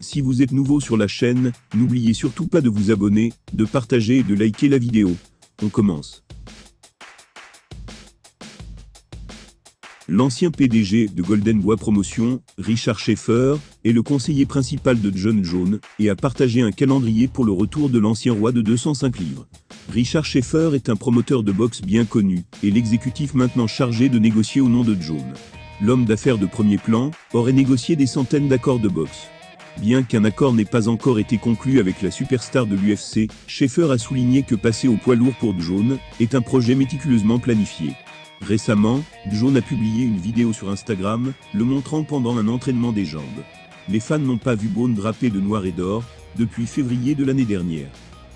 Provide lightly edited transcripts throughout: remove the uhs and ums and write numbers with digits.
Si vous êtes nouveau sur la chaîne, n'oubliez surtout pas de vous abonner, de partager et de liker la vidéo. On commence. L'ancien PDG de Golden Boy Promotion, Richard Schaefer, est le conseiller principal de Jon Jones et a partagé un calendrier pour le retour de l'ancien roi de 205 livres. Richard Schaefer est un promoteur de boxe bien connu et l'exécutif maintenant chargé de négocier au nom de Jones. L'homme d'affaires de premier plan aurait négocié des centaines d'accords de boxe. Bien qu'un accord n'ait pas encore été conclu avec la superstar de l'UFC, Schaefer a souligné que passer au poids lourd pour Jones est un projet méticuleusement planifié. Récemment, Jones a publié une vidéo sur Instagram, le montrant pendant un entraînement des jambes. Les fans n'ont pas vu Jones drapé de noir et d'or depuis février de l'année dernière.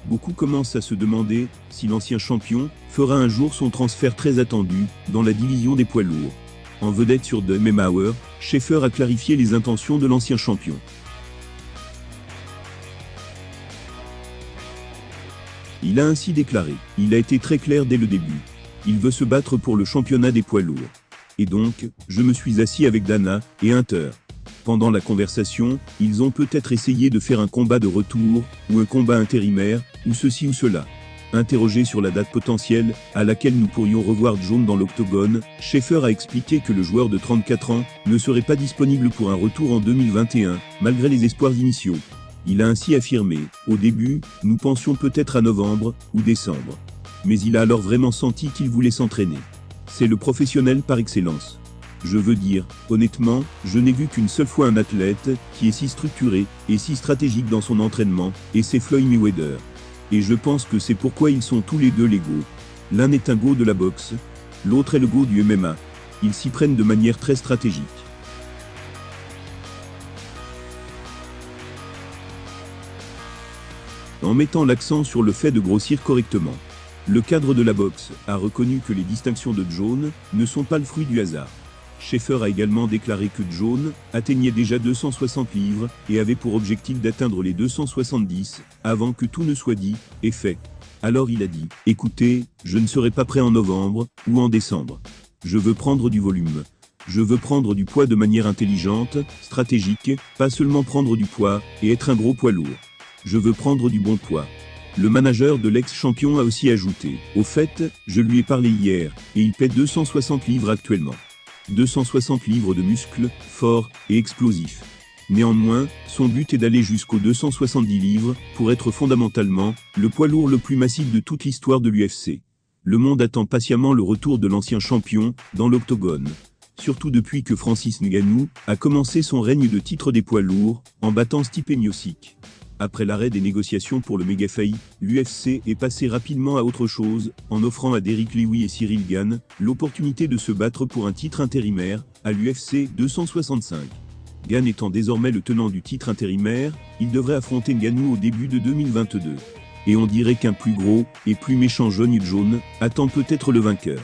Beaucoup commencent à se demander si l'ancien champion fera un jour son transfert très attendu dans la division des poids lourds. En vedette sur The MMA Hour, Schaefer a clarifié les intentions de l'ancien champion. Il a ainsi déclaré « Il a été très clair dès le début. Il veut se battre pour le championnat des poids lourds. Et donc, je me suis assis avec Dana et Hunter. Pendant la conversation, ils ont peut-être essayé de faire un combat de retour, ou un combat intérimaire, ou ceci ou cela. » Interrogé sur la date potentielle à laquelle nous pourrions revoir Jones dans l'octogone, Schaefer a expliqué que le joueur de 34 ans ne serait pas disponible pour un retour en 2021, malgré les espoirs initiaux. Il a ainsi affirmé « Au début, nous pensions peut-être à novembre ou décembre. Mais il a alors vraiment senti qu'il voulait s'entraîner. C'est le professionnel par excellence. Je veux dire, honnêtement, je n'ai vu qu'une seule fois un athlète qui est si structuré et si stratégique dans son entraînement, et c'est Floyd Mayweather. Et je pense que c'est pourquoi ils sont tous les deux les GOAT. L'un est un GOAT de la boxe, l'autre est le GOAT du MMA. Ils s'y prennent de manière très stratégique. » En mettant l'accent sur le fait de grossir correctement. Le cadre de la boxe a reconnu que les distinctions de Jones ne sont pas le fruit du hasard. Schaefer a également déclaré que Jones atteignait déjà 260 livres et avait pour objectif d'atteindre les 270 avant que tout ne soit dit et fait. Alors il a dit « Écoutez, je ne serai pas prêt en novembre ou en décembre. Je veux prendre du volume. Je veux prendre du poids de manière intelligente, stratégique, pas seulement prendre du poids et être un gros poids lourd. Je veux prendre du bon poids. » Le manager de l'ex-champion a aussi ajouté « Au fait, je lui ai parlé hier, et il pèse 260 livres actuellement. 260 livres de muscles, forts et explosifs. Néanmoins, son but est d'aller jusqu'aux 270 livres, pour être fondamentalement, le poids lourd le plus massif de toute l'histoire de l'UFC. Le monde attend patiemment le retour de l'ancien champion, dans l'octogone. Surtout depuis que Francis Ngannou a commencé son règne de titre des poids lourds, en battant Stipe Miocic. Après l'arrêt des négociations pour le méga-fight, l'UFC est passé rapidement à autre chose, en offrant à Derrick Lewis et Cyril Gane l'opportunité de se battre pour un titre intérimaire, à l'UFC 265. Gane étant désormais le tenant du titre intérimaire, il devrait affronter Ngannou au début de 2022. Et on dirait qu'un plus gros et plus méchant Jon Jones attend peut-être le vainqueur.